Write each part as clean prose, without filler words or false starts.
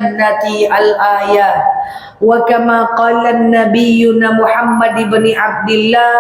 jannati al-ayah. Wa kama qala nabiyyuna Muhammad ibn Abdillah,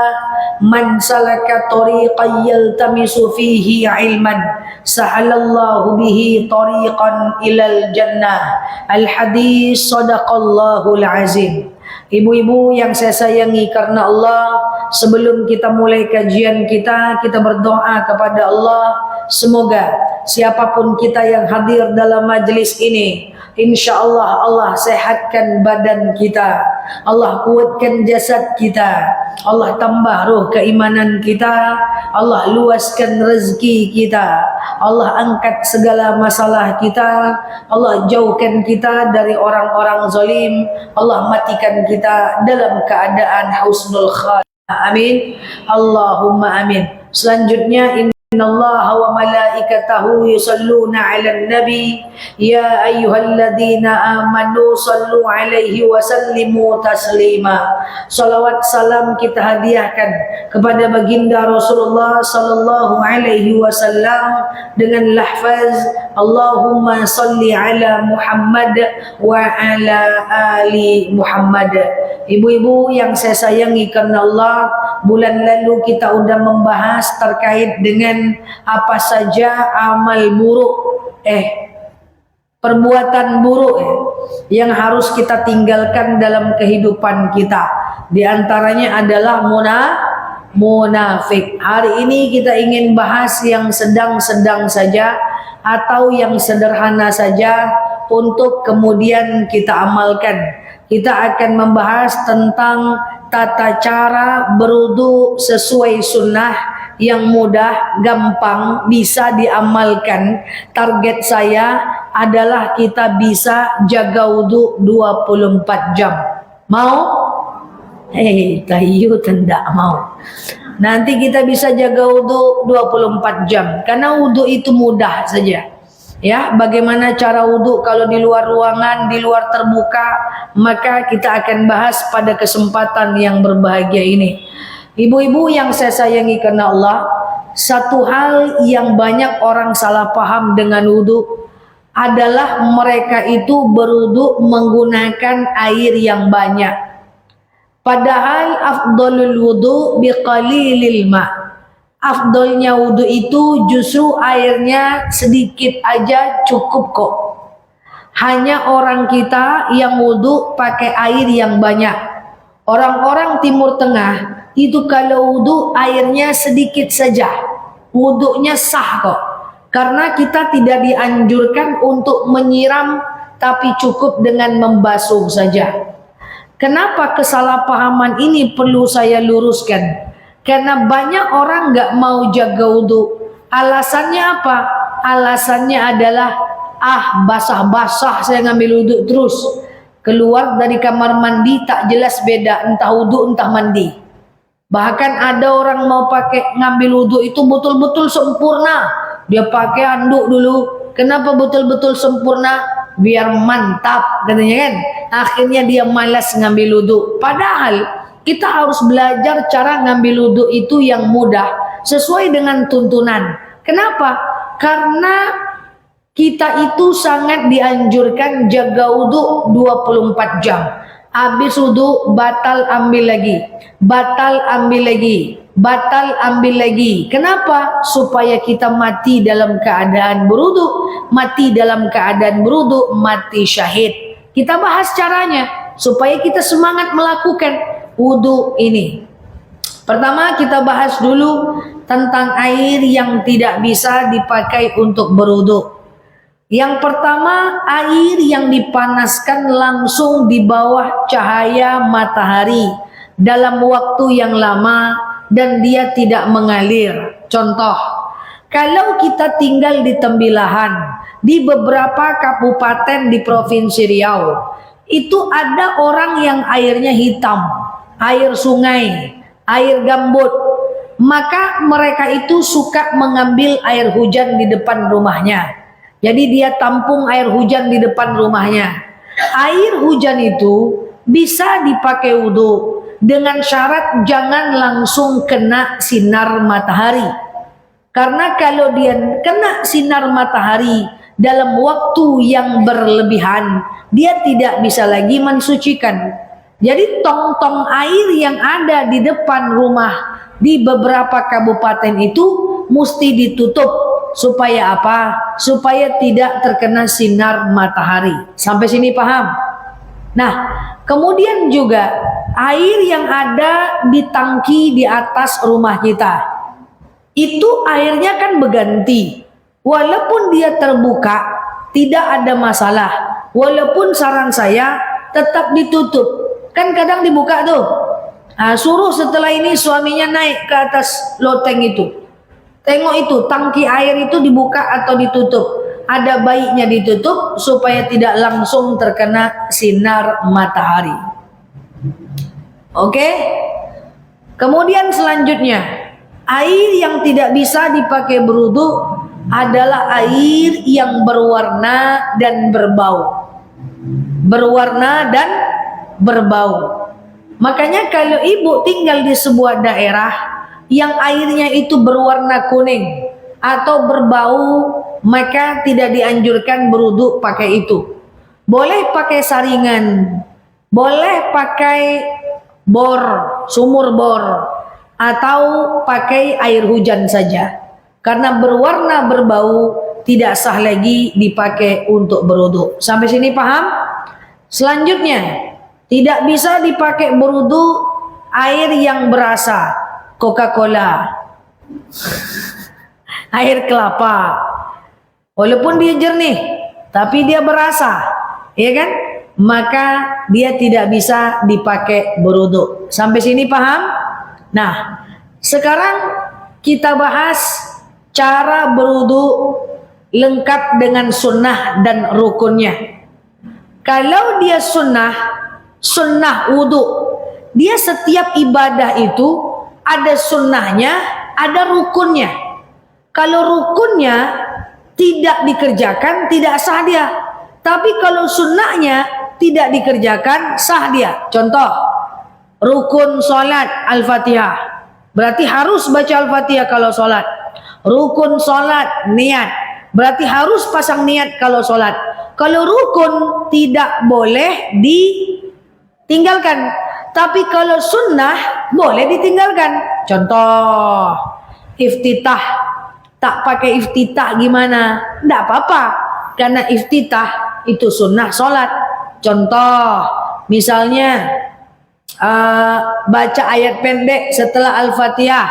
man salaka tariqan yaltamisu fihi ilman sahalallahu bihi tariqan ilal jannah. Al-hadis sadaqallahul azim. Ibu-ibu yang saya sayangi karena Allah, sebelum kita mulai kajian kita berdoa kepada Allah, semoga siapapun kita yang hadir dalam majlis ini, insya Allah Allah sehatkan badan kita, Allah kuatkan jasad kita, Allah tambah ruh keimanan kita, Allah luaskan rezeki kita, Allah angkat segala masalah kita, Allah jauhkan kita dari orang-orang zalim, Allah matikan kita dalam keadaan husnul khatimah. Amin. Allahumma amin. Selanjutnya, innallaha wa malaikatahu yusalluna 'alan nabi ya ayyuhalladzina amanu sallu 'alaihi wa sallimu taslima. Salawat salam kita hadiahkan kepada baginda Rasulullah sallallahu alaihi wasallam dengan lafaz Allahumma salli ala Muhammad wa ala ali Muhammad. Ibu-ibu yang saya sayangi karena Allah, bulan lalu kita udah membahas terkait dengan apa saja amal buruk, perbuatan buruk yang harus kita tinggalkan dalam kehidupan kita. Di antaranya adalah munafik. Hari ini kita ingin bahas yang sedang-sedang saja atau yang sederhana saja untuk kemudian kita amalkan. Kita akan membahas tentang tata cara berwudu sesuai sunnah yang mudah, gampang, bisa diamalkan. Target saya adalah kita bisa jaga wudu 24 jam. Mau? Tayu tidak mau. Nanti kita bisa jaga wudu 24 jam. Karena wudu itu mudah saja. Ya, bagaimana cara wudu kalau di luar ruangan, di luar terbuka, maka kita akan bahas pada kesempatan yang berbahagia ini. Ibu-ibu yang saya sayangi karena Allah, satu hal yang banyak orang salah paham dengan wudu adalah mereka itu berwudu menggunakan air yang banyak. Padahal afdalul wudu biqalilil ma'. Afdolnya wudu itu justru airnya sedikit aja cukup kok. Hanya orang kita yang wudu pakai air yang banyak. Orang-orang Timur Tengah itu kalau wudu airnya sedikit saja, wudunya sah kok. Karena kita tidak dianjurkan untuk menyiram, tapi cukup dengan membasuh saja. Kenapa kesalahpahaman ini perlu saya luruskan? Karena banyak orang nggak mau jaga wudu. Alasannya apa? Alasannya adalah basah-basah saya ngambil wudu terus. Keluar dari kamar mandi tak jelas beda entah wudu entah mandi. Bahkan ada orang mau pakai ngambil wudu itu betul-betul sempurna. Dia pakai handuk dulu. Kenapa betul-betul sempurna? Biar mantap katanya kan. Akhirnya dia malas ngambil wudu. Padahal kita harus belajar cara ngambil wudu itu yang mudah sesuai dengan tuntunan. Kenapa? Karena kita itu sangat dianjurkan jaga wudu 24 jam. Habis wudu batal ambil lagi. Batal ambil lagi. Batal ambil lagi. Kenapa? Supaya kita mati dalam keadaan berwudu. Mati dalam keadaan berwudu, mati syahid. Kita bahas caranya supaya kita semangat melakukan wudu ini. Pertama kita bahas dulu tentang air yang tidak bisa dipakai untuk berwudu. Yang pertama, air yang dipanaskan langsung di bawah cahaya matahari dalam waktu yang lama dan dia tidak mengalir. Contoh, kalau kita tinggal di Tembilahan, di beberapa kabupaten di Provinsi Riau, itu ada orang yang airnya hitam, air sungai, air gambut. Maka mereka itu suka mengambil air hujan di depan rumahnya. Jadi dia tampung air hujan di depan rumahnya. Air hujan itu bisa dipakai wudu dengan syarat jangan langsung kena sinar matahari. Karena kalau dia kena sinar matahari, dalam waktu yang berlebihan, dia tidak bisa lagi mensucikan. Jadi tong-tong air yang ada di depan rumah di beberapa kabupaten itu mesti ditutup. Supaya apa? Supaya tidak terkena sinar matahari. Sampai sini paham? Nah, kemudian juga air yang ada di tangki di atas rumah kita, itu airnya kan berganti. Walaupun dia terbuka, tidak ada masalah. Walaupun saran saya tetap ditutup. Kan kadang dibuka tuh. Nah, suruh setelah ini suaminya naik ke atas loteng itu. Tengok itu, tangki air itu dibuka atau ditutup. Ada baiknya ditutup supaya tidak langsung terkena sinar matahari. Oke? Kemudian selanjutnya, air yang tidak bisa dipakai berwudu adalah air yang berwarna dan berbau. Berwarna dan berbau. Makanya kalau ibu tinggal di sebuah daerah yang airnya itu berwarna kuning atau berbau, maka tidak dianjurkan berwudu pakai itu. Boleh pakai saringan, boleh pakai bor, sumur bor, atau pakai air hujan saja. Karena berwarna berbau tidak sah lagi dipakai untuk berwudu. Sampai sini paham? Selanjutnya, tidak bisa dipakai berwudu air yang berasa. Coca-Cola, air kelapa, walaupun dia jernih, tapi dia berasa, ya kan? Maka dia tidak bisa dipakai berwudu. Sampai sini paham? Nah, sekarang kita bahas cara berwudu lengkap dengan sunnah dan rukunnya. Kalau dia sunnah wudu, dia setiap ibadah itu ada sunnahnya, ada rukunnya. Kalau rukunnya tidak dikerjakan, tidak sah dia. Tapi kalau sunnahnya tidak dikerjakan, sah dia. Contoh, rukun sholat Al-Fatihah. Berarti harus baca Al-Fatihah kalau sholat. Rukun sholat niat. Berarti harus pasang niat kalau sholat. Kalau rukun tidak boleh ditinggalkan. Tapi kalau sunnah boleh ditinggalkan. Contoh, iftitah. Tak pakai iftitah gimana? Tidak apa-apa. Karena iftitah itu sunnah sholat. Contoh, misalnya baca ayat pendek setelah Al-Fatihah.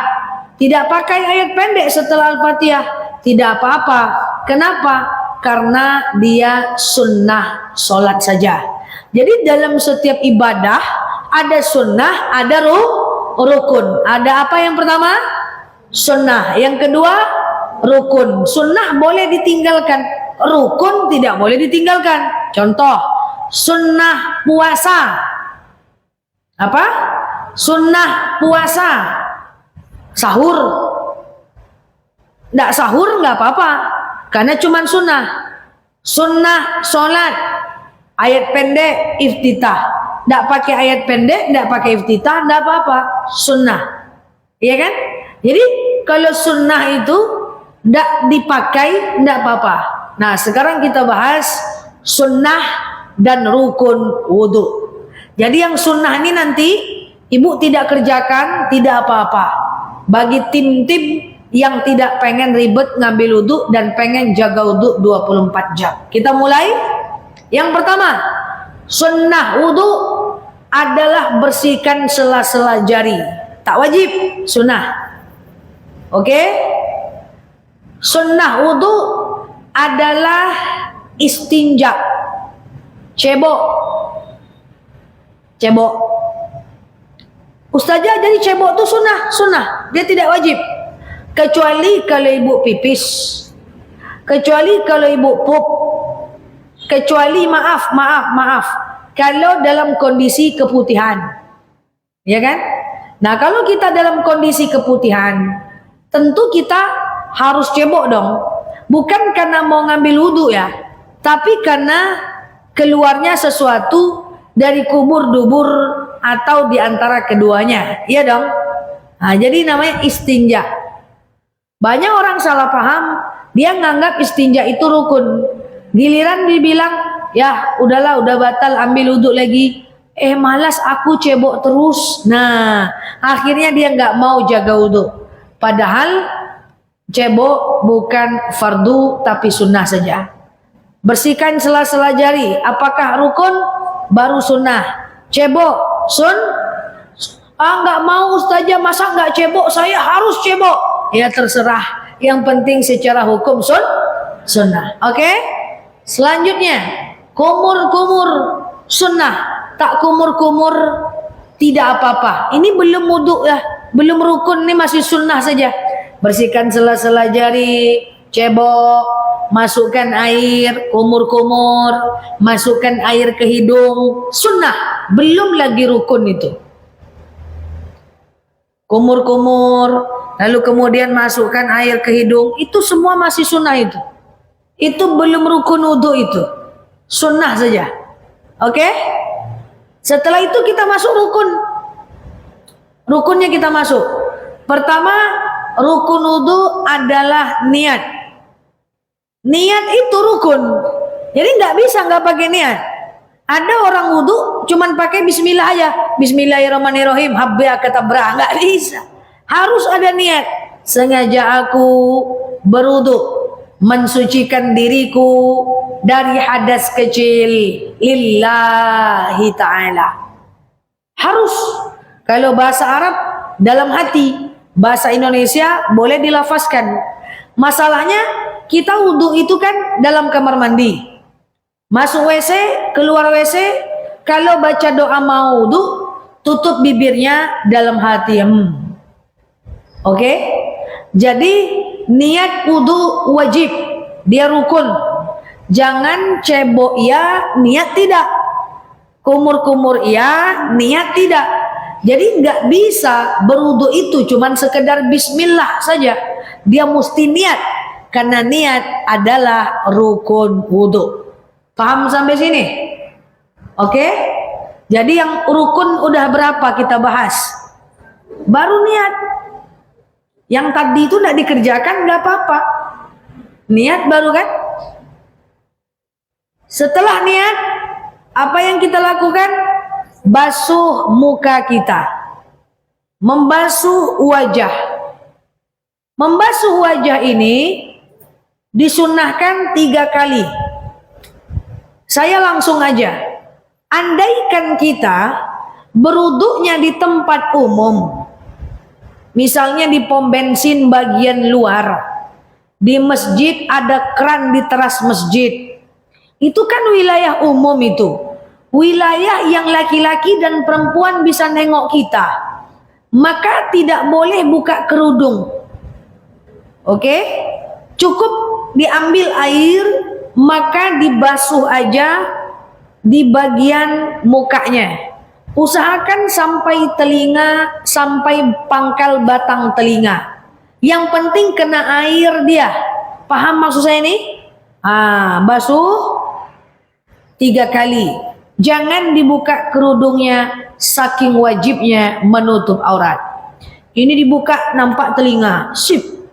Tidak pakai ayat pendek setelah Al-Fatihah. Tidak apa-apa. Kenapa? Karena dia sunnah sholat saja. Jadi dalam setiap ibadah ada sunnah, ada rukun. Ada apa yang pertama? Sunnah. Yang kedua, rukun. Sunnah boleh ditinggalkan, rukun tidak boleh ditinggalkan. Contoh, sunnah puasa. Apa? Sunnah puasa. Sahur. Tidak sahur nggak apa-apa, karena cuma sunnah. Sunnah sholat, ayat pendek, iftitah. Tidak pakai ayat pendek, tidak pakai iftitah, tidak apa-apa. Sunnah, iya kan? Jadi kalau sunnah itu tidak dipakai, tidak apa-apa. Nah, sekarang kita bahas sunnah dan rukun wudu. Jadi yang sunnah ini nanti ibu tidak kerjakan, tidak apa-apa. Bagi tim-tim yang tidak pengen ribet ngambil wudu dan pengen jaga wudu 24 jam. Kita mulai. Yang pertama, sunnah wudu adalah bersihkan sela-sela jari. Tak wajib, sunnah. Oke? Sunnah wudu adalah istinja. Cebok. Cebok. Ustazah, jadi cebok itu sunnah. Dia tidak wajib. Kecuali kalau ibu pipis. Kecuali kalau ibu pup. Kecuali maaf. Kalau dalam kondisi keputihan. Ya kan? Nah, kalau kita dalam kondisi keputihan, tentu kita harus cebok dong. Bukan karena mau ngambil wudhu ya, tapi karena keluarnya sesuatu dari kubur dubur atau di antara keduanya. Iya dong? Nah, jadi namanya istinja. Banyak orang salah paham, dia nganggap istinja itu rukun. Giliran dibilang, ya udahlah, udah batal, ambil wudhu lagi. Malas aku cebok terus. Nah, akhirnya dia nggak mau jaga wudhu. Padahal cebok bukan fardu tapi sunnah saja. Bersihkan sela-sela jari, apakah rukun? Baru sunnah. Cebok nggak mau ustazah, masa nggak cebok, saya harus cebok. Ya terserah, yang penting secara hukum sunnah. Oke? Selanjutnya, kumur sunnah, tak kumur tidak apa-apa. Ini belum wudhu ya, belum rukun, ini masih sunnah saja. Bersihkan sela-sela jari, cebok, masukkan air, kumur, masukkan air ke hidung, sunnah, belum lagi rukun itu. Kumur, lalu kemudian masukkan air ke hidung, itu semua masih sunnah itu. Itu belum rukun wudhu itu, sunnah saja. Oke? Setelah itu kita masuk rukun. Rukunnya kita masuk. Pertama, rukun wudhu adalah niat. Niat itu rukun. Jadi nggak bisa nggak pakai niat. Ada orang wudhu cuman pakai bismillah aja. Bismillahirrahmanirrahim. Habba katabra, nggak bisa. Harus ada niat. Sengaja aku berwudhu, mensucikan diriku dari hadas kecil lillahi ta'ala. Harus. Kalau bahasa Arab dalam hati, bahasa Indonesia boleh dilafazkan. Masalahnya kita wudhu itu kan dalam kamar mandi, masuk WC, keluar WC. Kalau baca doa mau wudhu, tutup bibirnya dalam hati. Oke? Jadi niat wudhu wajib, dia rukun. Jangan cebok ya, niat tidak. Kumur ya, niat tidak. Jadi nggak bisa berwudhu itu cuman sekedar bismillah saja. Dia mesti niat, karena niat adalah rukun wudhu. Paham sampai sini? Oke? Jadi yang rukun udah berapa kita bahas? Baru niat. Yang tadi itu tidak dikerjakan nggak apa-apa. Niat baru kan? Setelah niat, apa yang kita lakukan? Basuh muka kita, membasuh wajah. Membasuh wajah ini disunnahkan 3 kali. Saya langsung aja. Andaikan kita berwudhunya di tempat umum, misalnya di pom bensin bagian luar, di masjid ada keran di teras masjid, itu kan wilayah umum itu. Wilayah yang laki-laki dan perempuan bisa nengok kita, maka tidak boleh buka kerudung. Oke? Cukup diambil air, maka dibasuh aja di bagian mukanya. Usahakan sampai telinga, sampai pangkal batang telinga. Yang penting kena air dia. Paham maksud saya ini? Basuh 3 kali. Jangan dibuka kerudungnya, saking wajibnya menutup aurat. Ini dibuka nampak telinga, sip,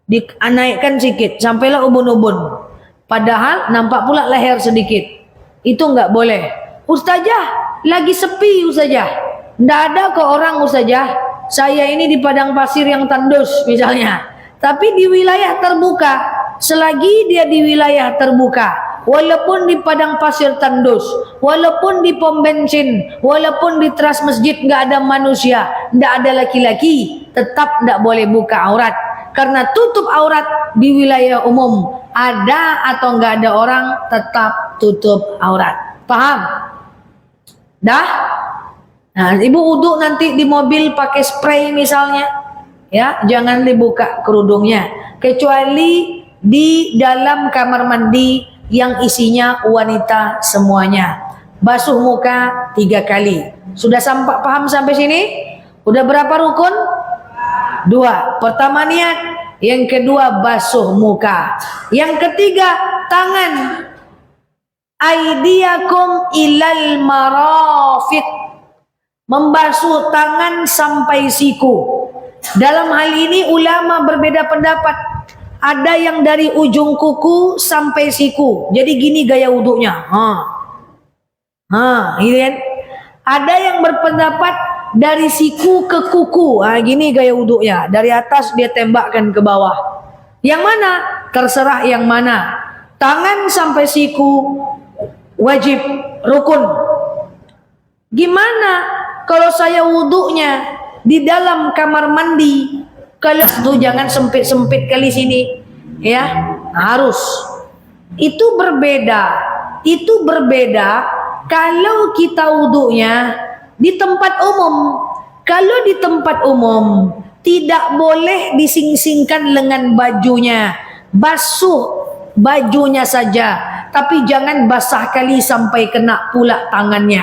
dinaikkan sedikit sampailah ubun-ubun, padahal nampak pula leher sedikit. Itu nggak boleh. Ustazah, lagi sepi ustazah, nggak ada kok orang ustazah. Saya ini di padang pasir yang tandus misalnya, tapi di wilayah terbuka. Selagi dia di wilayah terbuka, walaupun di padang pasir tandus, walaupun di pom bensin, walaupun di teras masjid nggak ada manusia, nggak ada laki-laki, tetap nggak boleh buka aurat. Karena tutup aurat di wilayah umum, ada atau nggak ada orang, tetap tutup aurat. Paham? Dah? Nah, ibu wudhu nanti di mobil pakai spray misalnya, ya jangan dibuka kerudungnya, kecuali di dalam kamar mandi yang isinya wanita semuanya. Basuh muka 3 kali. Sudah paham sampai sini? Udah berapa rukun? 2. Pertama niat, yang kedua basuh muka, yang ketiga tangan. Aidiakum ilal marafiq, membasuh tangan sampai siku. Dalam hal ini ulama berbeda pendapat. Ada yang dari ujung kuku sampai siku. Jadi gini gaya wudhunya. Gitu kan? Ada yang berpendapat dari siku ke kuku. Gini gaya wudhunya. Dari atas dia tembakkan ke bawah. Yang mana? Terserah yang mana. Tangan sampai siku wajib rukun. Gimana kalau saya wudhunya di dalam kamar mandi? Kalau itu jangan sempit-sempit kali sini, ya harus. Itu berbeda. Itu berbeda kalau kita wudhunya di tempat umum. Kalau di tempat umum tidak boleh dising-singkan lengan bajunya, basuh bajunya saja, tapi jangan basah kali sampai kena pula tangannya,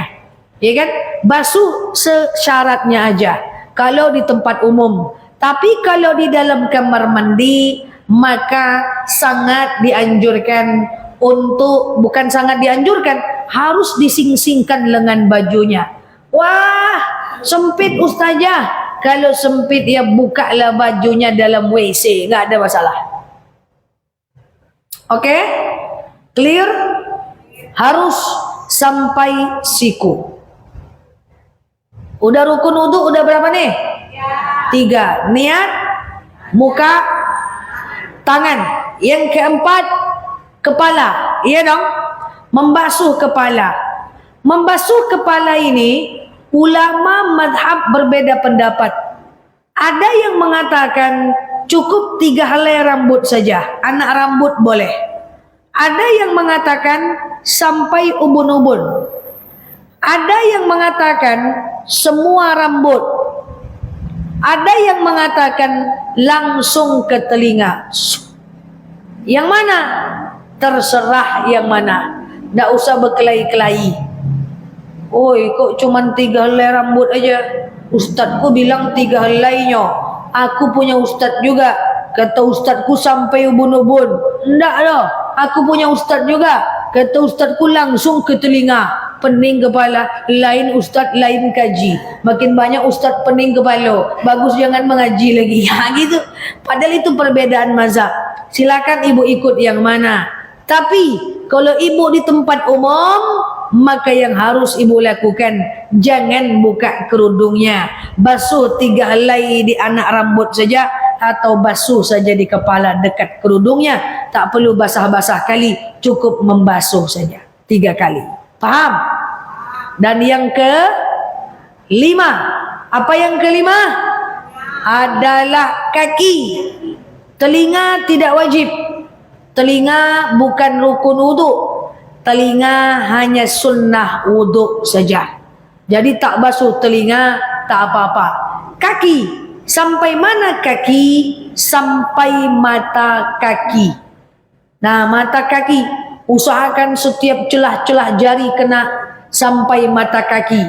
ya kan? Basuh sesyaratnya aja kalau di tempat umum. Tapi kalau di dalam kamar mandi, maka sangat dianjurkan untuk, bukan sangat dianjurkan, harus dising-singkan lengan bajunya. Wah, sempit ustazah. Kalau sempit ya bukalah bajunya dalam WC, nggak ada masalah. Oke? Clear? Harus sampai siku. Udah rukun wudu, udah berapa nih? 3. Niat, muka, tangan. Yang keempat, kepala. Iya dong? Membasuh kepala. Membasuh kepala ini, ulama madhab berbeda pendapat. Ada yang mengatakan cukup 3 helai rambut saja. Anak rambut boleh. Ada yang mengatakan sampai ubun-ubun. Ada yang mengatakan semua rambut. Ada yang mengatakan langsung ke telinga. Yang mana? Terserah yang mana. Tidak usah berkelahi-kelahi. Oi, kok cuma 3 helai rambut aja? Ustadku bilang 3 helainya. Aku punya ustad juga. Kata ustadku sampai ubun-ubun. Tidak loh. Aku punya ustad juga. Kata ustadku langsung ke telinga. Pening kepala, lain ustaz, lain kaji. Makin banyak ustaz pening kepala, bagus jangan mengaji lagi. Ya gitu. Padahal itu perbedaan mazhab. Silakan ibu ikut yang mana. Tapi kalau ibu di tempat umum, maka yang harus ibu lakukan, jangan buka kerudungnya. Basuh 3 helai di anak rambut saja, atau basuh saja di kepala dekat kerudungnya. Tak perlu basah-basah kali, cukup membasuh saja 3 kali. Paham? Dan yang ke-5, apa yang ke-5? Adalah kaki. Telinga tidak wajib. Telinga bukan rukun wudu. Telinga hanya sunnah wudu saja. Jadi tak basuh telinga, tak apa-apa. Kaki, sampai mana kaki? Sampai mata kaki. Nah, mata kaki, usahakan setiap celah-celah jari kena sampai mata kaki.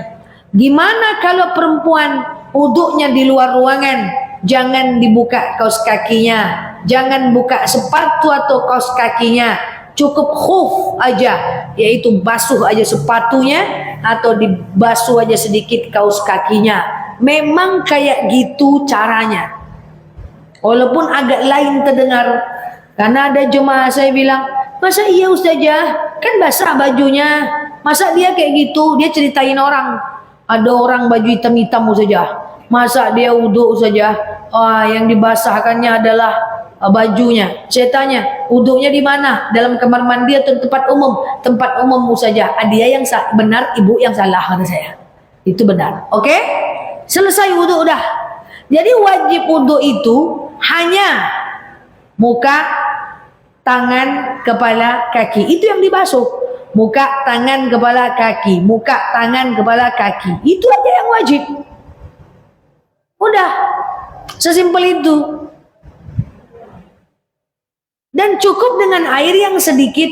Gimana kalau perempuan wuduknya di luar ruangan? Jangan dibuka kaos kakinya, jangan buka sepatu atau kaos kakinya. Cukup khuf aja, yaitu basuh aja sepatunya atau dibasuh aja sedikit kaos kakinya. Memang kayak gitu caranya. Walaupun agak lain terdengar, karena ada jemaah saya bilang, masa iya ustazah, kan basah bajunya, masa dia kayak gitu? Dia ceritain orang, ada orang baju hitam-hitam saja, masa dia wudhu saja, yang dibasahkannya adalah bajunya. Saya tanya, wudhunya di mana? Dalam kamar mandi atau tempat umum? Tempat umum saja. Dia yang benar, ibu yang salah, kata saya. Itu benar. Oke? Selesai wudhu udah. Jadi wajib wudhu itu hanya muka, tangan, kepala, kaki. Itu yang dibasuh. Muka, tangan, kepala, kaki. Muka, tangan, kepala, kaki. Itu aja yang wajib. Udah. Sesimpel itu. Dan cukup dengan air yang sedikit.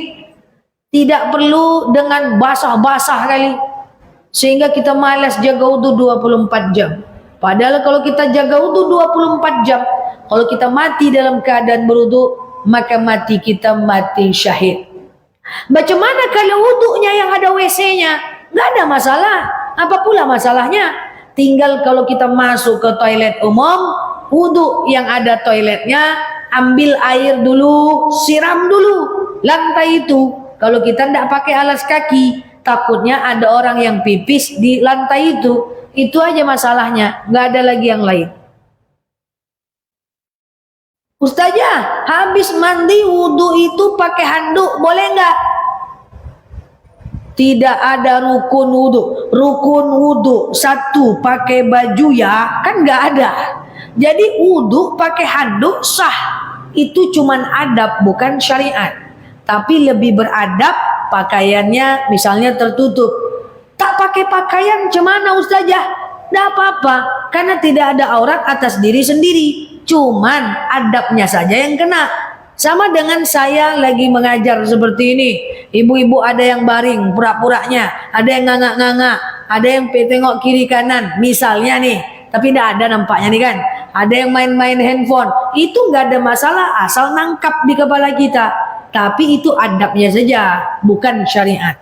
Tidak perlu dengan basah-basah kali. Sehingga kita malas jaga wudhu 24 jam. Padahal kalau kita jaga wudhu 24 jam. Kalau kita mati dalam keadaan berwudhu, maka mati kita mati syahid. Bagaimana kalau wudhunya yang ada WC-nya? Nggak ada masalah. Apa pula masalahnya? Tinggal kalau kita masuk ke toilet umum, wudhu yang ada toiletnya, ambil air dulu, siram dulu lantai itu. Kalau kita tidak pakai alas kaki, takutnya ada orang yang pipis di lantai itu. Itu aja masalahnya, nggak ada lagi yang lain. Ustazah, habis mandi wudhu itu pakai handuk, boleh nggak? Tidak ada rukun wudhu. Rukun wudhu satu pakai baju ya, kan nggak ada. Jadi wudhu pakai handuk sah. Itu cuman adab, bukan syariat. Tapi lebih beradab pakaiannya misalnya tertutup. Tak pakai pakaian cemana ustazah? Tidak apa-apa, karena tidak ada aurat atas diri sendiri. Cuman adabnya saja yang kena. Sama dengan saya lagi mengajar seperti ini. Ibu-ibu ada yang baring pura-puranya, ada yang ngangak-ngangak, ada yang tengok kiri kanan misalnya nih. Tapi tidak ada nampaknya nih kan. Ada yang main-main handphone. Itu nggak ada masalah asal nangkap di kepala kita. Tapi itu adabnya saja, bukan syariat.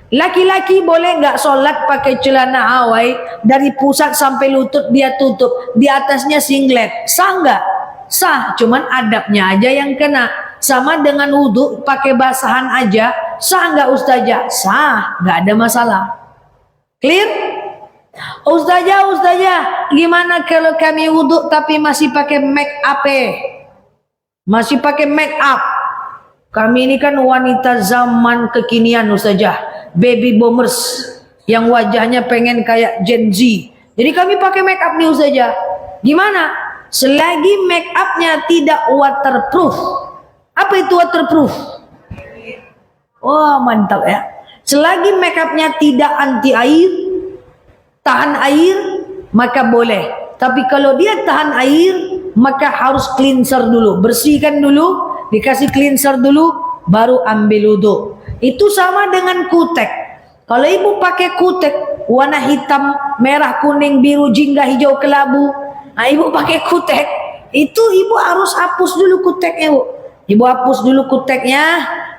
Laki-laki boleh nggak sholat pakai celana hawai dari pusat sampai lutut dia tutup, di atasnya singlet, sah nggak? Sah, cuman adabnya aja yang kena. Sama dengan wudhu pakai basahan aja, sah nggak ustazah? Sah, nggak ada masalah. Clear? Ustazah, gimana kalau kami wudhu tapi masih pakai make up? Masih pakai make up? Kami ini kan wanita zaman kekinian ustazah. Baby boomers yang wajahnya pengen kayak Gen Z. Jadi kami pakai make up nih ustazah. Gimana? Selagi make upnya tidak waterproof. Apa itu waterproof? Wah, mantap ya. Selagi make upnya tidak anti air, tahan air, maka boleh. Tapi kalau dia tahan air, maka harus cleanser dulu. Bersihkan dulu, dikasih cleanser dulu, baru ambil wudhu. Itu sama dengan kutek. Kalau ibu pakai kutek warna hitam, merah, kuning, biru, jingga, hijau, kelabu, nah ibu pakai kutek, itu ibu harus hapus dulu kuteknya, Bu. Ibu hapus dulu kuteknya,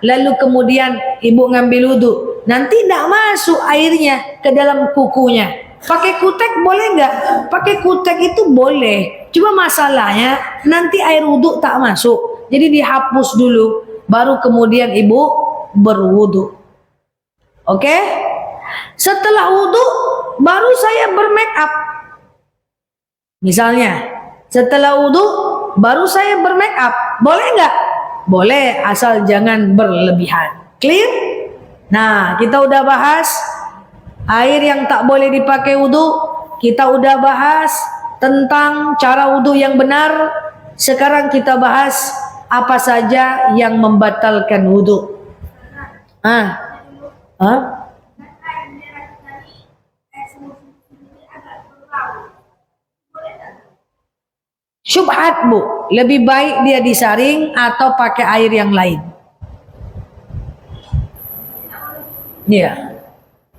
lalu kemudian ibu ngambil wudhu. Nanti tidak masuk airnya ke dalam kukunya. Pakai kutek boleh nggak? Pakai kutek itu boleh. Cuma masalahnya nanti air wudhu tak masuk. Jadi dihapus dulu, baru kemudian ibu berwudu. Oke? Setelah wudu baru saya bermake up. Misalnya, setelah wudu baru saya bermake up. Boleh nggak? Boleh, asal jangan berlebihan. Clear? Nah, kita udah bahas air yang tak boleh dipakai wudu. Kita udah bahas tentang cara wudu yang benar. Sekarang kita bahas apa saja yang membatalkan wudu. Syubhat, Bu. Lebih baik dia disaring atau pakai air yang lain. Iya.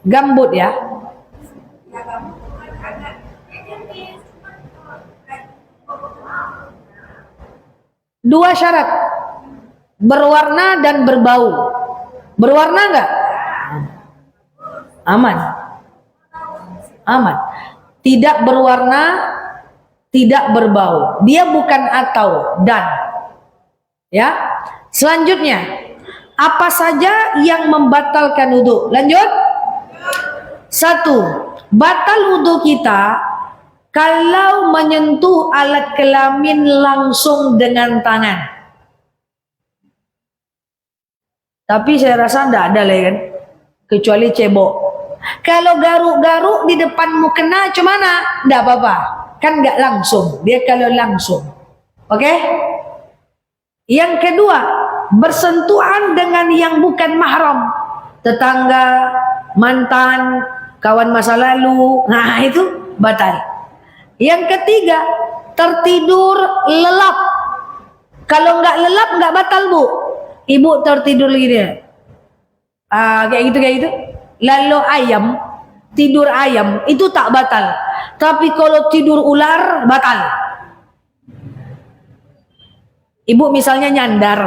Gambut ya. Dua syarat. Berwarna dan berbau. Berwarna enggak? Aman. Aman. Tidak berwarna, tidak berbau. Dia bukan atau dan. Ya. Selanjutnya, apa saja yang membatalkan wudu? Lanjut. 1. Batal wudu kita kalau menyentuh alat kelamin langsung dengan tangan. Tapi saya rasa tidak ada lah kan, kecuali cebok. Kalau garuk-garuk di depanmu kena, cemana? Tidak apa-apa, kan nggak langsung. Dia kalau langsung, oke? Yang kedua, bersentuhan dengan yang bukan mahram, tetangga, mantan, kawan masa lalu, nah itu batal. Yang ketiga, tertidur lelap. Kalau nggak lelap nggak batal, Bu. Ibu tertidur gini, kayak gitu. Lalu ayam, tidur ayam itu tak batal. Tapi kalau tidur ular batal. Ibu misalnya nyandar,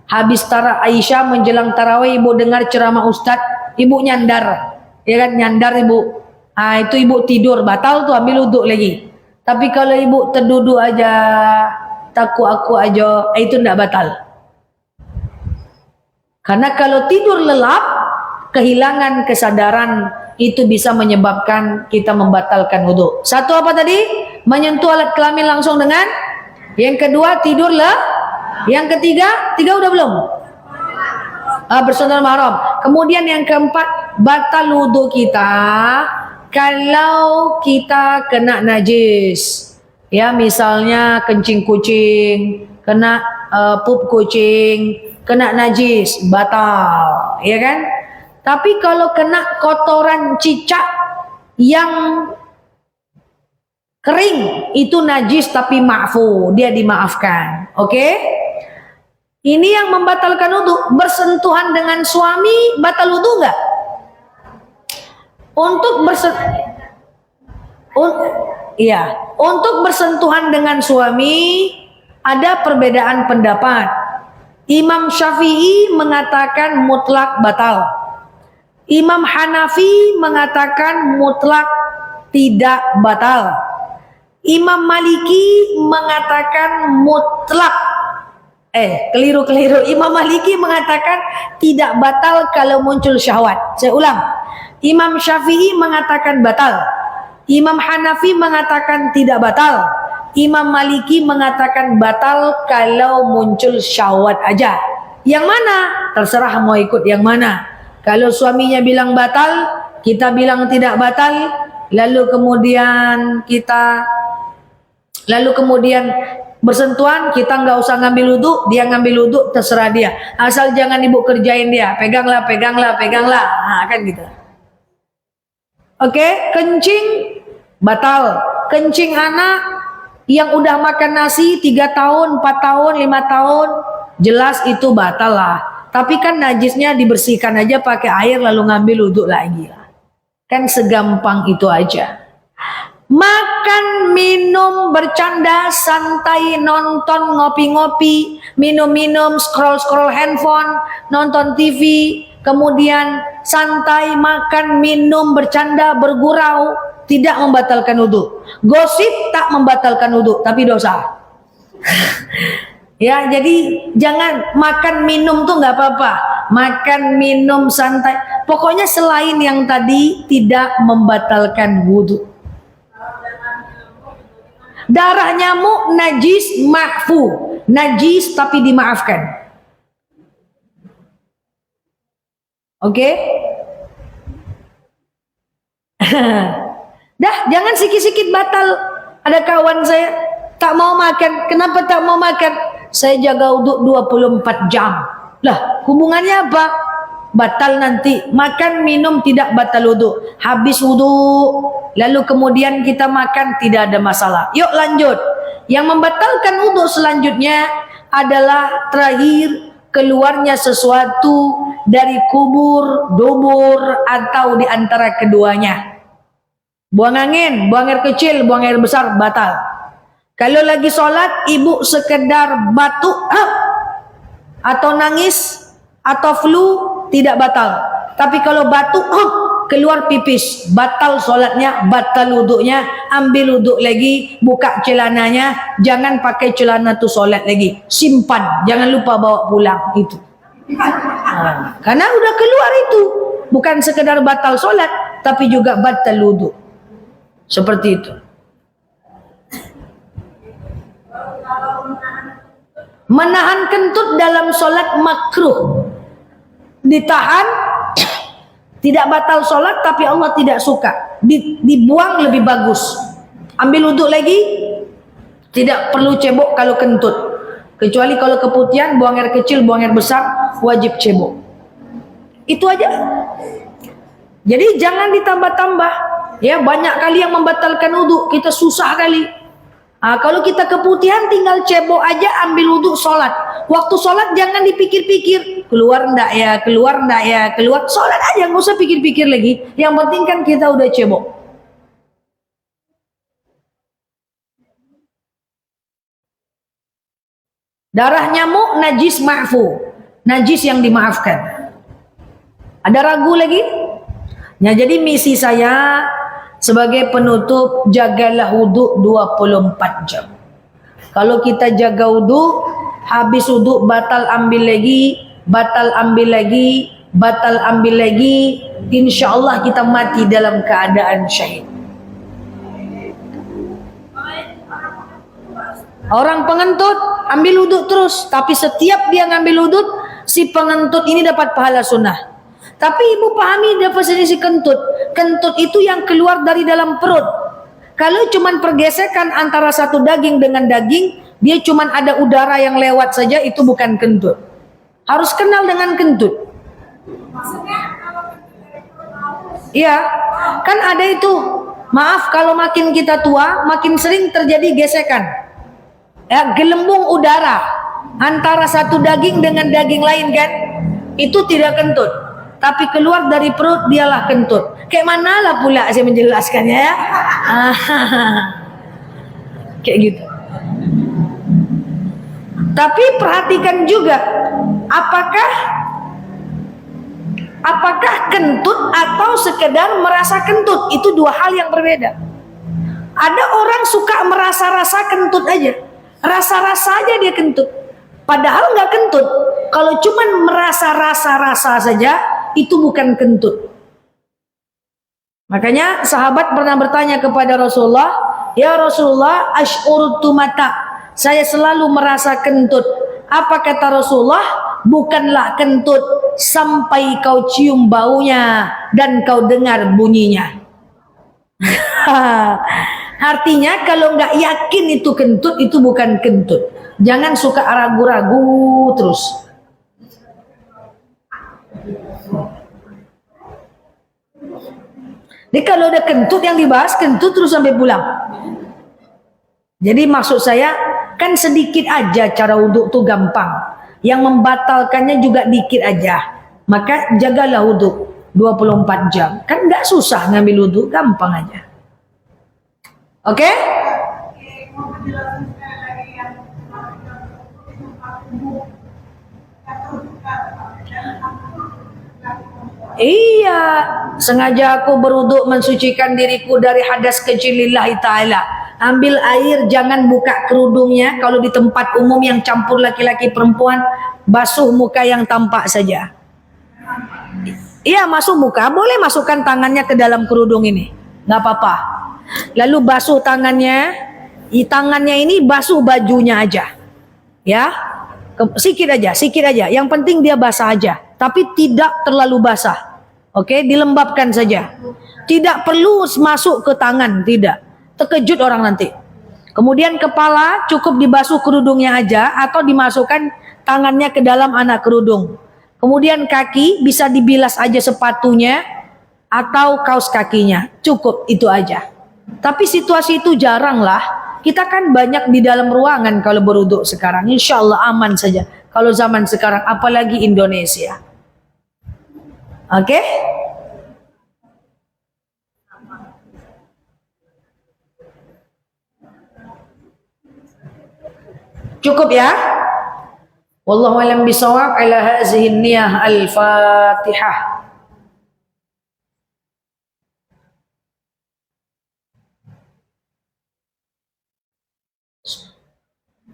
habis Aisyah menjelang tarawih, ibu dengar ceramah Ustadz, ibu nyandar, ya kan, nyandar ibu. Itu ibu tidur, batal tuh, ambil wudhu lagi. Tapi kalau ibu terduduk aja, takut aku aja, itu tidak batal. Karena kalau tidur lelap, kehilangan kesadaran, itu bisa menyebabkan kita membatalkan wudhu. Satu apa tadi? Menyentuh alat kelamin langsung dengan. Yang kedua tidur lah. Yang ketiga, tiga udah belum? Bersentuhan mahram. Kemudian yang keempat, batal wudhu kita kalau kita kena najis. Ya, misalnya kencing kucing, kena pup kucing, kena najis, batal, ya kan? Tapi kalau kena kotoran cicak yang kering, itu najis tapi ma'fu, dia dimaafkan. Oke? Ini yang membatalkan wudhu. Bersentuhan dengan suami batal wudhu enggak? Untuk bersentuhan dengan suami ada perbedaan pendapat. Imam Syafi'i mengatakan mutlak batal. Imam Hanafi mengatakan mutlak tidak batal. Imam Maliki mengatakan mutlak keliru. Imam Maliki mengatakan tidak batal kalau muncul syahwat. Saya ulang. Imam Syafi'i mengatakan batal. Imam Hanafi mengatakan tidak batal. Imam Maliki mengatakan batal kalau muncul syahwat aja. Yang mana? Terserah mau ikut yang mana. Kalau suaminya bilang batal, kita bilang tidak batal, lalu kemudian bersentuhan, kita nggak usah ngambil wudhu, dia ngambil wudhu, terserah dia. Asal jangan ibu kerjain dia, peganglah. Nah, kan gitu. Oke, kencing batal. Kencing anak yang udah makan nasi 3 tahun, 4 tahun, 5 tahun, jelas itu batal lah. Tapi kan najisnya dibersihkan aja pakai air lalu ngambil wudhu lagi lah. Kan segampang itu aja. Makan, minum, bercanda, santai, nonton, ngopi-ngopi, minum-minum, scroll-scroll handphone, nonton TV, kemudian santai, makan, minum, bercanda, bergurau, tidak membatalkan wudhu. Gosip tak membatalkan wudhu, tapi dosa. Ya, jadi jangan makan minum tuh nggak apa-apa. Makan, minum, santai. Pokoknya selain yang tadi tidak membatalkan wudhu. Darah nyamuk najis ma'fu, najis tapi dimaafkan. Oke? Dah, jangan sikit-sikit batal. Ada kawan saya tak mau makan. Kenapa tak mau makan? Saya jaga wudhu 24 jam. Lah, hubungannya apa? Batal nanti. Makan, minum tidak batal wudhu. Habis wudhu, lalu kemudian kita makan, tidak ada masalah. Yuk lanjut. Yang membatalkan wudhu selanjutnya adalah terakhir keluarnya sesuatu dari kubur, dubur, atau di antara keduanya. Buang angin, buang air kecil, buang air besar, batal. Kalau lagi sholat, ibu sekedar batuk atau nangis atau flu, tidak batal. Tapi kalau batuk, keluar pipis, batal sholatnya, batal wudhunya. Ambil wudhu lagi, buka celananya, jangan pakai celana tuh sholat lagi, simpan, jangan lupa bawa pulang itu. Karena udah keluar itu, bukan sekedar batal sholat, tapi juga batal wudhu. Seperti itu. Menahan kentut dalam sholat makruh. Ditahan, tidak batal sholat, tapi Allah tidak suka. Dibuang lebih bagus. Ambil wudhu lagi, tidak perlu cebok kalau kentut. Kecuali kalau keputihan, buang air kecil, buang air besar, wajib cebok. Itu aja. Jadi jangan ditambah-tambah. Ya, banyak kali yang membatalkan wudhu, kita susah kali. Kalau kita keputihan tinggal cebok aja, ambil wudhu, sholat. Waktu sholat jangan dipikir-pikir, keluar enggak ya, keluar. Sholat aja, nggak usah pikir-pikir lagi. Yang penting kan kita udah cebok. Darah nyamuk najis ma'fu, najis yang dimaafkan. Ada ragu lagi? Nah, jadi misi saya sebagai penutup, jagalah wudhu 24 jam. Kalau kita jaga wudu, habis wudu batal ambil lagi, batal ambil lagi, batal ambil lagi, insya Allah kita mati dalam keadaan syahid. Orang pengentut ambil wudhu terus, tapi setiap dia ngambil wudhu, si pengentut ini dapat pahala sunnah. Tapi ibu pahami definisi kentut. Kentut itu yang keluar dari dalam perut. Kalau cuman pergesekan antara satu daging dengan daging, dia cuman ada udara yang lewat saja, itu bukan kentut. Harus kenal dengan kentut. Iya, kan ada itu. Maaf kalau makin kita tua, makin sering terjadi gesekan. Ya, gelembung udara antara satu daging dengan daging lain kan, itu tidak kentut, tapi keluar dari perut dialah kentut. Kayak manalah pula saya menjelaskannya ya. Kayak gitu. Tapi perhatikan juga, apakah kentut atau sekedar merasa kentut, itu dua hal yang berbeda. Ada orang suka merasa-rasa kentut aja. Rasa-rasa aja dia kentut, padahal nggak kentut. Kalau cuman merasa-rasa saja, itu bukan kentut. Makanya sahabat pernah bertanya kepada Rasulullah, ya Rasulullah, ash'urtu mata, saya selalu merasa kentut. Apa kata Rasulullah? Bukanlah kentut sampai kau cium baunya dan kau dengar bunyinya. Artinya kalau nggak yakin itu kentut, itu bukan kentut. Jangan suka ragu-ragu terus. Jadi kalau udah kentut yang dibahas, kentut terus sampai pulang. Jadi maksud saya, kan sedikit aja cara wudhu tuh gampang. Yang membatalkannya juga dikit aja. Maka jagalah wudhu 24 jam. Kan nggak susah ngambil wudhu, gampang aja. Oke? Iya, sengaja aku berwudu mensucikan diriku dari hadas kecil lillahi ta'ala. Ambil air, jangan buka kerudungnya. Kalau di tempat umum yang campur laki-laki perempuan, basuh muka yang tampak saja. Iya, masuk muka, boleh masukkan tangannya ke dalam kerudung ini, nggak apa-apa. Lalu basuh tangannya, tangannya ini basuh bajunya aja, ya, sikit aja. Yang penting dia basah aja, tapi tidak terlalu basah. Oke, dilembabkan saja. Tidak perlu masuk ke tangan, tidak. Terkejut orang nanti. Kemudian kepala cukup dibasuh kerudungnya aja, atau dimasukkan tangannya ke dalam anak kerudung. Kemudian kaki bisa dibilas aja sepatunya atau kaos kakinya, cukup itu aja. Tapi situasi itu jarang lah. Kita kan banyak di dalam ruangan kalau berwudu sekarang. Insya Allah aman saja. Kalau zaman sekarang, apalagi Indonesia. Oke? Cukup ya? Wallahu a'lam bishawab. Ala hazihi niyah al-Fatihah.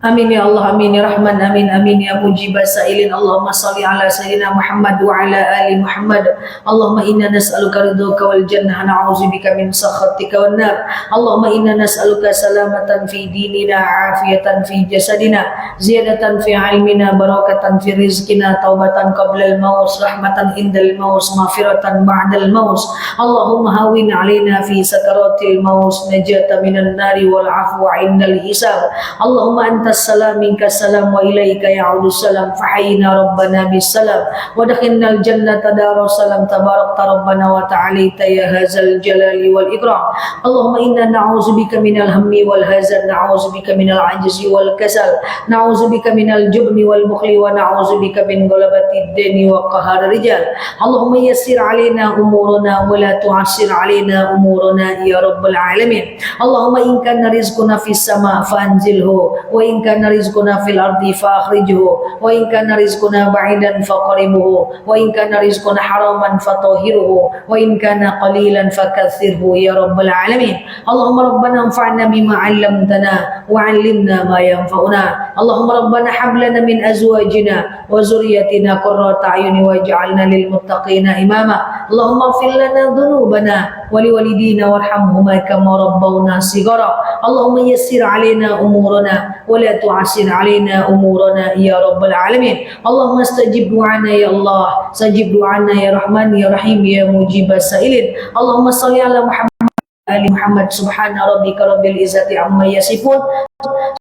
Amin ya Allah, amin ya Rahman, amin amin ya mujibas sa'ilin. Allahumma salli ala sayyidina Muhammad wa ala ali Muhammad. Allahumma inna nas'aluka ridhaka wal jannah, na'udzubika min sakhatika wan nar. Allahumma inna nas'aluka salamatan fi dinina, afiyatan fi jasadina, ziyadatan fi ilmina, barakatan fi rizqina, taubatan qabla al-maut, rahmatan indal maut, maghfiratan ba'da al-maut. Allahumma hawin alaina fi sakaratil maut, najata minan nari wal afwa indal hisab. Allahumma anta السلام منك السلام وإليك يعود السلام فحينا ربنا بالسلام ودخلنا الجنة دار السلام تبارك ربنا وتعاليت يا هذا الجلال والإكرام. اللهم إنا نعوذ بك من الهم والحزن، نعوذ بك من العجز والكسل، نعوذ بك من الجبن والبخل، ونعوذ بك من غلبة الدين وقهر الرجال. اللهم يسر علينا أمورنا ولا تعسر علينا أمورنا يا رب العالمين. اللهم إن كان رزقنا في السماء فأنزله، وإن in kana rizquna fil ardi fa akhrijhu wa in kana rizquna ba'idan faqribhu wa in kana rizquna haraman fatahhirhu wa in kana qalilan fakaththirhu ya rabbal alamin. Allahumma rabbana anfa'na bima 'allamtana wa 'allimna ma yanfa'una. Allahumma rabbana hab lana min azwajina wa zurriyyatina qurrata a'yun waj'alna lil muttaqina imama. Allahumma ighfir lana dhunubana wa liwalidina warhamhuma kama rabbawna shighara. Allahumma yassir 'alaina umurana wa la tu'assir 'alaina umurana ya rabbal alamin. Allahumma istajib du'ana ya Allah, sajib du'ana ya Rahman ya Rahim ya mujibas sa'ilin. Allahumma shalli ala Muhammad ali Muhammad subhana rabbika rabbil izzati amma yasifun.